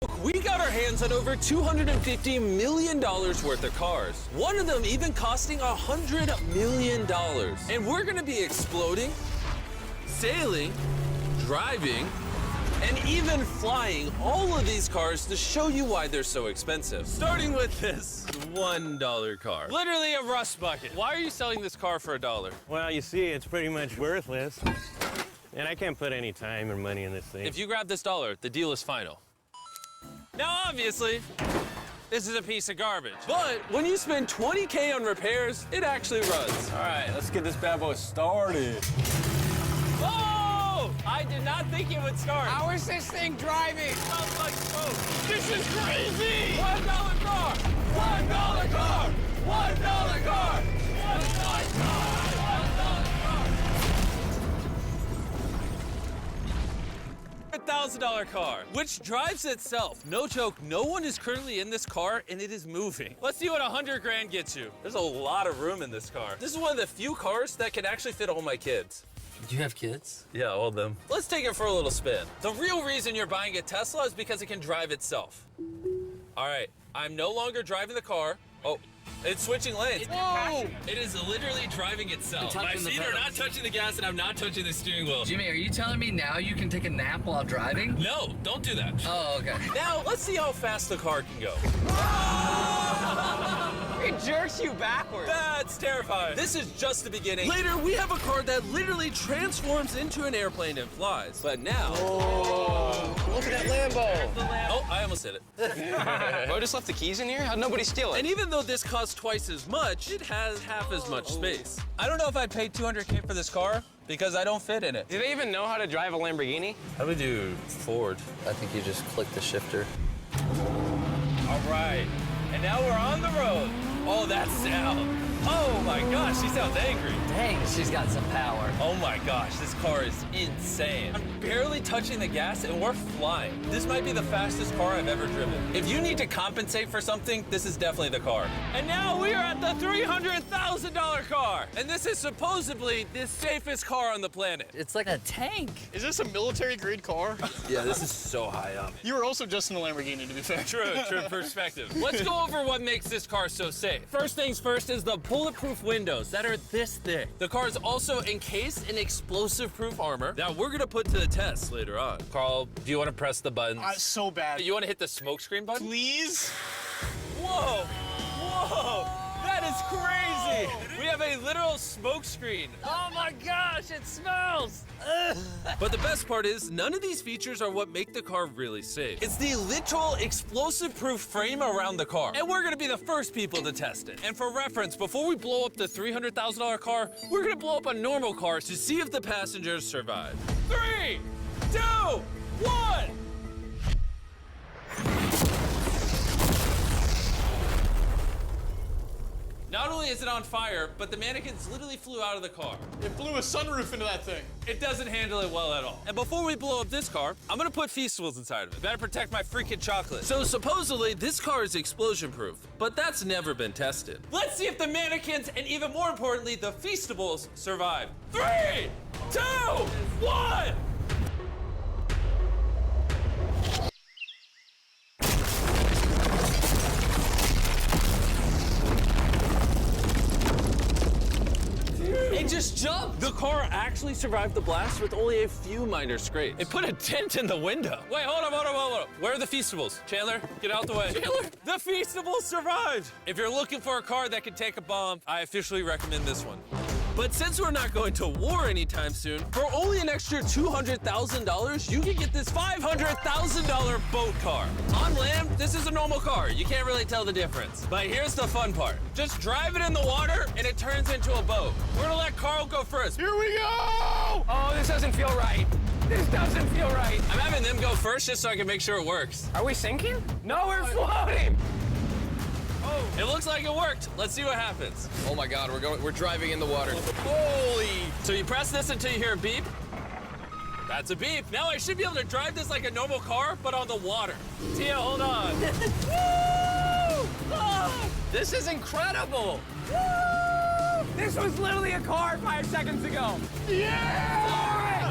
We got our hands on over $250 million worth of cars. One of them even costing $100 million. And we're gonna be exploding, sailing, driving, and even flying all of these cars to show you why they're so expensive. Starting with this $1 car. Literally a rust bucket. Why are you selling this car for $1? Well, you see, it's pretty much worthless. And I can't put any time or money in this thing. If you grab this $1, the deal is final. Now, obviously, this is a piece of garbage. But when you spend $20K on repairs, it actually runs. All right, let's get this bad boy started. Oh! I did not think it would start. How is this thing driving? Smells like smoke. This is crazy! $1 car! $1 car! $1 car! $1 car! $1,000 car, which drives itself. No joke, no one is currently in this car and it is moving. Let's see what 100 grand gets you. There's a lot of room in this car. This is one of the few cars that can actually fit all my kids. Do you have kids? Yeah, all of them. Let's take it for a little spin. The real reason you're buying a Tesla is because it can drive itself. All right, I'm no longer driving the car. Oh, it's switching lanes. Whoa! It is literally driving itself. My touching the feet are not pedals. touching the gas and I'm not touching the steering wheel. Jimmy, are you telling me now you can take a nap while driving? No, don't do that. Oh, okay. Now, let's see how fast the car can go. It jerks you backwards. That's terrifying. This is just the beginning. Later, we have a car that literally transforms into an airplane and flies. But now... Look at that Lambo. Oh, I almost hit it. I just left the keys in here? How'd nobody steal it? And even though this costs twice as much, it has half as much space. I don't know if I'd pay $200K for this car because I don't fit in it. Do they even know how to drive a Lamborghini? How do we do Ford? I think you just click the shifter. All right, and now we're on the road. Oh, that sound. Oh my gosh, she sounds angry. Dang, she's got some power. Oh my gosh, this car is insane. I'm barely touching the gas and we're flying. This might be the fastest car I've ever driven. If you need to compensate for something, this is definitely the car. And now we are at the $300,000 car. And this is supposedly the safest car on the planet. It's like a tank. Is this a military-grade car? Yeah, this is so high up. You were also just in a Lamborghini, to be fair. True perspective. Let's go over what makes this car so safe. First things first is the bulletproof windows that are this thick. The car is also encased in explosive-proof armor that we're gonna put to the test later on. Carl, do you want to press the buttons? So bad. You want to hit the smoke screen button? Please? Whoa! Whoa! That is crazy! We have a literal smoke screen. Oh my gosh, it smells! But the best part is, none of these features are what make the car really safe. It's the literal explosive-proof frame around the car. And we're gonna be the first people to test it. And for reference, before we blow up the $300,000 car, we're gonna blow up a normal car to see if the passengers survive. 3, 2, 1! Not only is it on fire, but the mannequins literally flew out of the car. It blew a sunroof into that thing. It doesn't handle it well at all. And before we blow up this car, I'm gonna put Feastables inside of it. Better protect my freaking chocolate. So supposedly, this car is explosion-proof, but that's never been tested. Let's see if the mannequins, and even more importantly, the Feastables, survive. 3, 2, 1! It just jumped! The car actually survived the blast with only a few minor scrapes. It put a dent in the window. Wait, hold up. Where are the Feastables? Chandler, get out the way. Chandler, the Feastables survived! If you're looking for a car that can take a bomb, I officially recommend this one. But since we're not going to war anytime soon, for only an extra $200,000, you can get this $500,000 boat car. On land, this is a normal car. You can't really tell the difference. But here's the fun part. Just drive it in the water, and it turns into a boat. We're gonna let Carl go first. Here we go! Oh, this doesn't feel right. This doesn't feel right. I'm having them go first just so I can make sure it works. Are we sinking? No, we're floating. It looks like it worked. Let's see what happens. Oh my God, we're driving in the water. Holy! So you press this until you hear a beep. That's a beep. Now I should be able to drive this like a normal car, but on the water. Tia, hold on. Woo! Oh, This is incredible. Woo! This was literally a car 5 seconds ago. You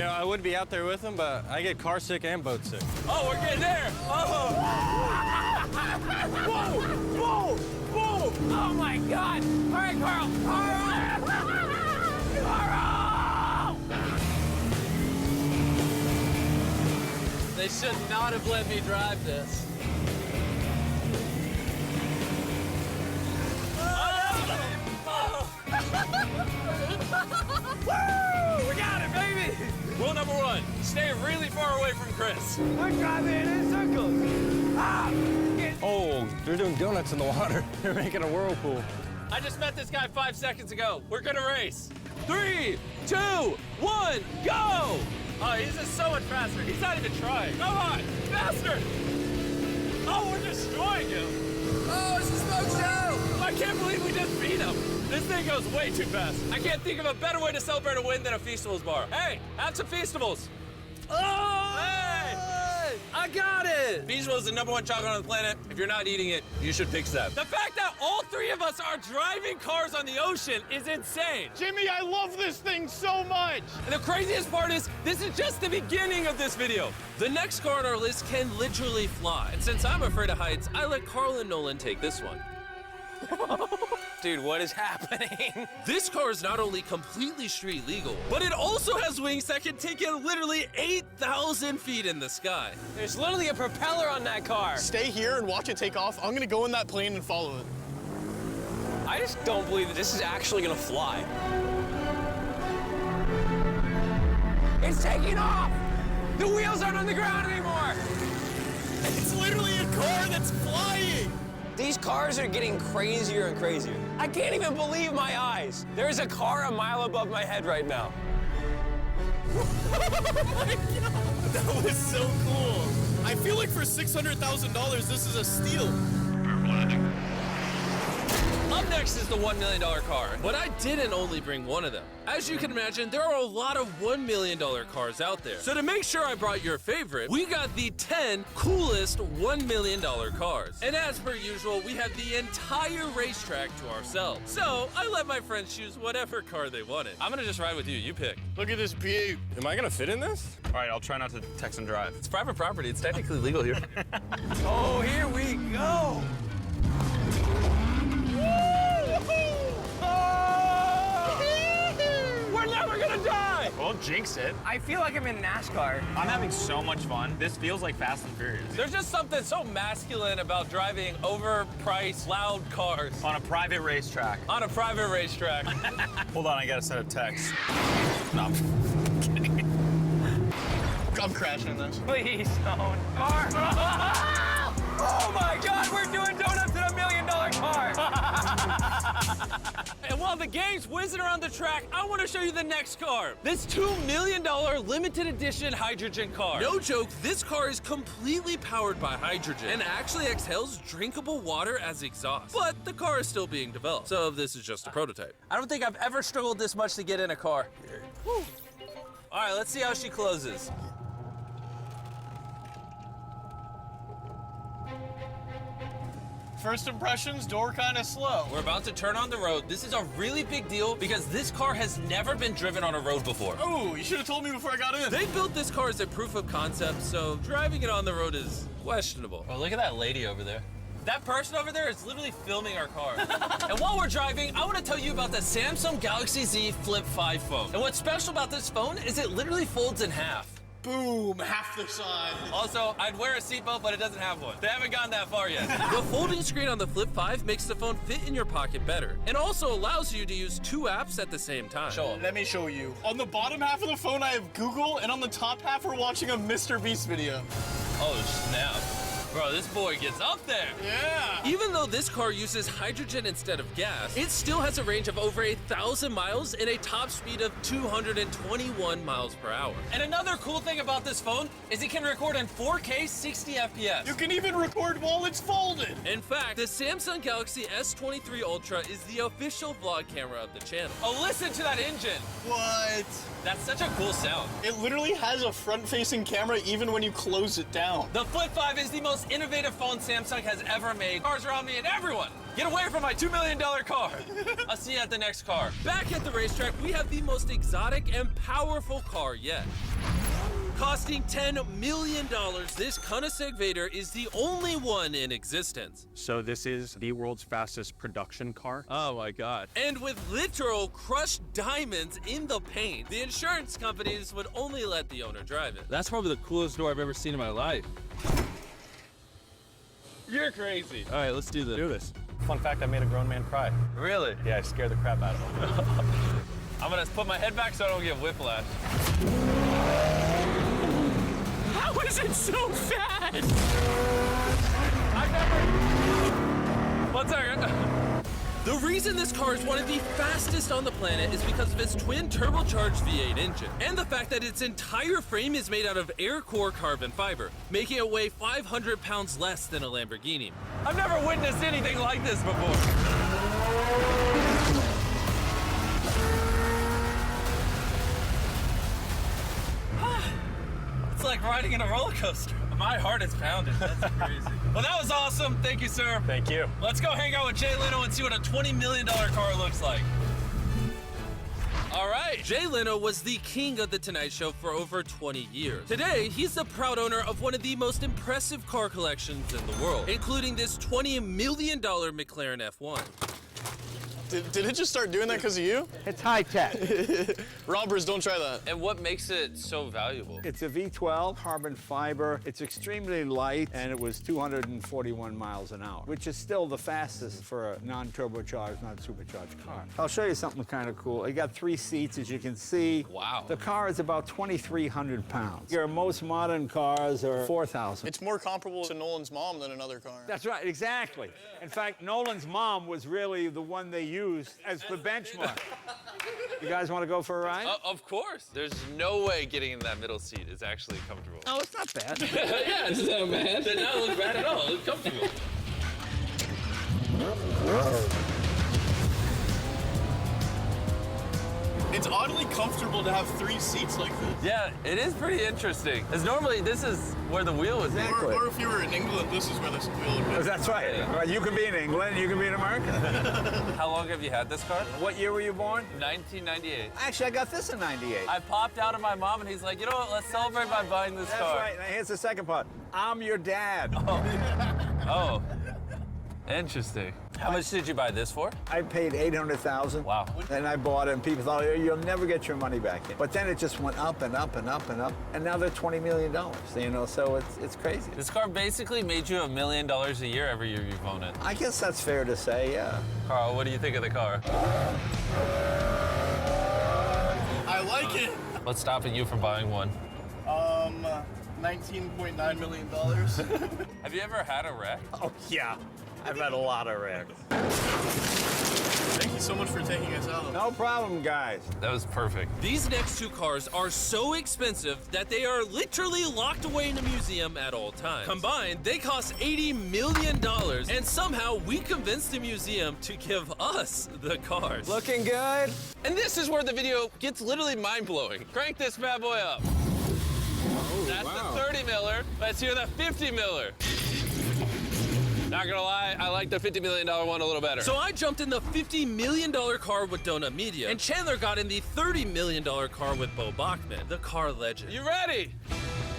know, I would be out there with them, but I get car sick and boat sick. oh, we're getting there. Oh. God! All right, Carl! Carl! They should not have let me drive this. Woo! We got it, baby! Rule number 1, stay really far away from Chris. We're driving in circles. Ah! Oh, they're doing donuts in the water. They're making a whirlpool. I just met this guy 5 seconds ago. We're gonna race. 3, 2, 1, go! Oh, he's just so much faster. He's not even trying. Come on, faster! Oh, we're destroying him. Oh, it's a smoke show! I can't believe we just beat him. This thing goes way too fast. I can't think of a better way to celebrate a win than a Feastables bar. Hey, have some Feastables. Oh! Hey! I got it! Feastables is the #1 chocolate on the planet. If you're not eating it, you should fix that. The fact that all 3 of us are driving cars on the ocean is insane. Jimmy, I love this thing so much. And the craziest part is, this is just the beginning of this video. The next car on our list can literally fly. And since I'm afraid of heights, I let Carl and Nolan take this one. Dude, what is happening? This car is not only completely street legal, but it also has wings that can take you literally 8,000 feet in the sky. There's literally a propeller on that car. Stay here and watch it take off. I'm gonna go in that plane and follow it. I just don't believe that this is actually gonna fly. It's taking off! The wheels aren't on the ground anymore! It's literally a car that's flying. These cars are getting crazier and crazier. I can't even believe my eyes. There's a car a mile above my head right now. Oh my God, that was so cool. I feel like for $600,000, this is a steal. Up next is the $1 million car, but I didn't only bring one of them. As you can imagine, there are a lot of $1 million cars out there. So to make sure I brought your favorite, we got the 10 coolest $1 million cars. And as per usual, we had the entire racetrack to ourselves. So I let my friends choose whatever car they wanted. I'm gonna just ride with you, you pick. Look at this beaut. Am I gonna fit in this? All right, I'll try not to text and drive. It's private property, it's technically legal here. Oh, here we go! We're never gonna die! Well, jinx it. I feel like I'm in NASCAR. I'm having so much fun. This feels like Fast and Furious. There's just something so masculine about driving overpriced, loud cars On a private racetrack. on a private racetrack. Hold on, I gotta send a text. No. I'm crashing in this. Please don't. Car. Oh my God, we're doing donuts in $1 million car. And while the game's whizzing around the track, I want to show you the next car. This $2 million limited edition hydrogen car. No joke, this car is completely powered by hydrogen and actually exhales drinkable water as exhaust. But the car is still being developed, so this is just a prototype. I don't think I've ever struggled this much to get in a car. Whew. All right, let's see how she closes. First impressions, door kind of slow. We're about to turn on the road. This is a really big deal because this car has never been driven on a road before. Oh, you should have told me before I got in. They built this car as a proof of concept, so driving it on the road is questionable. Oh, look at that lady over there. That person over there is literally filming our car. And while we're driving, I want to tell you about the Samsung Galaxy Z Flip 5 phone. And what's special about this phone is it literally folds in half. Boom, half the size. Also, I'd wear a seatbelt, but it doesn't have one. They haven't gone that far yet. The folding screen on the Flip 5 makes the phone fit in your pocket better, and also allows you to use 2 apps at the same time. Show 'em. Let me show you. On the bottom half of the phone, I have Google, and on the top half, we're watching a Mr. Beast video. Oh, snap. Bro, this boy gets up there. Yeah. Even though this car uses hydrogen instead of gas, it still has a range of over 1,000 miles and a top speed of 221 miles per hour. And another cool thing about this phone is it can record in 4K 60 FPS. You can even record while it's folded. In fact, the Samsung Galaxy S23 Ultra is the official vlog camera of the channel. Oh, listen to that engine. What? That's such a cool sound. It literally has a front-facing camera even when you close it down. The Flip 5 is the most innovative phone Samsung has ever made. Cars around me and everyone, get away from my $2 million car. I'll see you at the next car. Back at the racetrack, we have the most exotic and powerful car yet. Costing $10 million, this Koenigsegg Vader is the only one in existence. So this is the world's fastest production car. Oh my God. And with literal crushed diamonds in the paint, the insurance companies would only let the owner drive it. That's probably the coolest door I've ever seen in my life. You're crazy. All right, let's do this. Do this. Fun fact, I made a grown man cry. Really? Yeah, I scared the crap out of him. I'm gonna put my head back so I don't get whiplash. How is it so fast? I've never... One second. The reason this car is one of the fastest on the planet is because of its twin turbocharged V8 engine, and the fact that its entire frame is made out of air core carbon fiber, making it weigh 500 pounds less than a Lamborghini. I've never witnessed anything like this before. It's like riding in a roller coaster. My heart is pounding. That's crazy. Well, that was awesome. Thank you, sir. Thank you. Let's go hang out with Jay Leno and see what a $20 million car looks like. All right. Jay Leno was the king of The Tonight Show for over 20 years. Today, he's the proud owner of one of the most impressive car collections in the world, including this $20 million McLaren F1. Did it just start doing that because of you? It's high tech. Robbers, don't try that. And what makes it so valuable? It's a V12 carbon fiber. It's extremely light, and it was 241 miles an hour, which is still the fastest for a non-turbocharged, non-supercharged car. I'll show you something kind of cool. You got 3 seats, as you can see. Wow. The car is about 2,300 pounds. Your most modern cars are 4,000. It's more comparable to Nolan's mom than another car. That's right, exactly. In fact, Nolan's mom was really the one they used as the benchmark. You guys want to go for a ride? Of course. There's no way getting in that middle seat is actually comfortable. Oh, it's not bad. Yeah, it's not bad. It does not look bad at all. It looks comfortable. It's oddly comfortable to have 3 seats like this. Yeah, it is pretty interesting. Because normally this is where the wheel would be. Or if you were in England, this is where this wheel would be. That's right. Right. You can be in England, you can be in America. How long have you had this car? What year were you born? 1998. Actually, I got this in 98. I popped out of my mom and he's like, you know what, let's celebrate by buying this car. That's right. Now here's the second part. I'm your dad. Oh, interesting. How much did you buy this for? I paid $800,000. Wow. And I bought it, and people thought, oh, you'll never get your money back in. But then it just went up and up and up and up, and now they're $20 million. You know, so it's crazy. This car basically made you $1 million a year every year you've owned it. I guess that's fair to say, yeah. Carl, what do you think of the car? I like it. What's stopping you from buying one? $19.9 million. Have you ever had a wreck? Oh, yeah. I've had a lot of wrecks. Thank you so much for taking us out. No problem, guys. That was perfect. These next 2 cars are so expensive that they are literally locked away in a museum at all times. Combined, they cost $80 million, and somehow we convinced the museum to give us the cars. Looking good? And this is where the video gets literally mind-blowing. Crank this bad boy up. That's the 30 miller. Let's hear the 50 miller. Not gonna lie, I like the $50 million one a little better. So I jumped in the $50 million car with Donut Media, and Chandler got in the $30 million car with Bo Bachman, the car legend. You ready?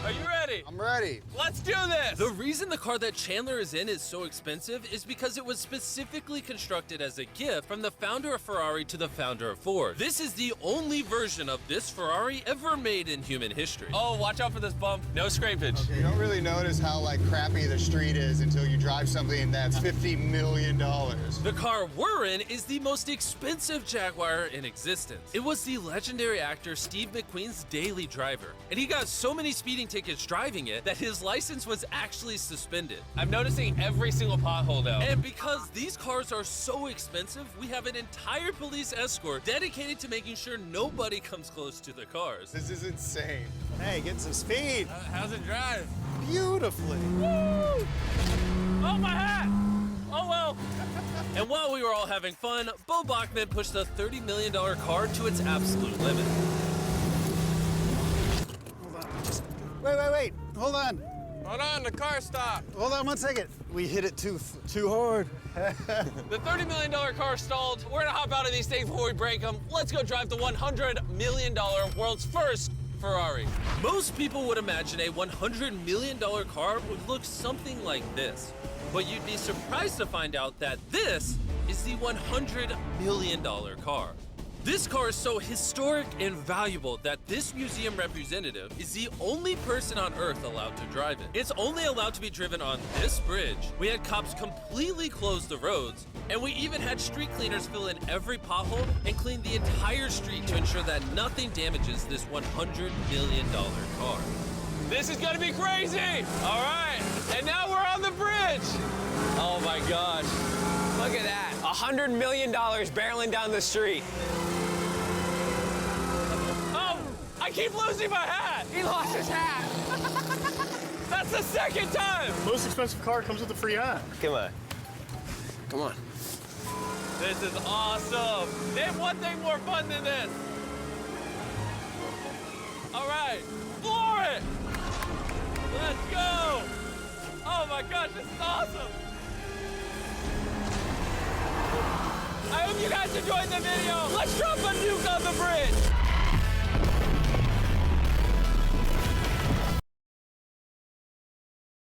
Are you ready? I'm ready. Let's do this! The reason the car that Chandler is in is so expensive is because it was specifically constructed as a gift from the founder of Ferrari to the founder of Ford. This is the only version of this Ferrari ever made in human history. Oh, watch out for this bump. No scrapage. You don't really notice how crappy the street is until you drive something that's $50 million. The car we're in is the most expensive Jaguar in existence. It was the legendary actor Steve McQueen's daily driver, and he got so many speeding tickets driving it that his license was actually suspended. I'm noticing every single pothole now. And because these cars are so expensive, we have an entire police escort dedicated to making sure nobody comes close to the cars. This is insane. Hey, get some speed. How's it drive? Beautifully. Woo! Oh, my hat! Oh, well. And while we were all having fun, Bo Bachman pushed the $30 million car to its absolute limit. Wait. Hold on. Hold on, the car stopped. Hold on 1 second. We hit it too hard. The $30 million car stalled. We're gonna hop out of these things before we break them. Let's go drive the $100 million world's first Ferrari. Most people would imagine a $100 million car would look something like this. But you'd be surprised to find out that this is the $100 million car. This car is so historic and valuable that this museum representative is the only person on Earth allowed to drive it. It's only allowed to be driven on this bridge. We had cops completely close the roads, and we even had street cleaners fill in every pothole and clean the entire street to ensure that nothing damages this $100 million car. This is gonna be crazy! All right, and now we're on the bridge! Oh my gosh. Look at that, $100 million barreling down the street. Oh, I keep losing my hat! He lost his hat! That's the second time! Most expensive car comes with a free hat. Come on. Come on. This is awesome. Name one thing more fun than this. All right, floor it. Let's go. Oh my gosh, this is awesome. I hope you guys enjoyed the video. Let's drop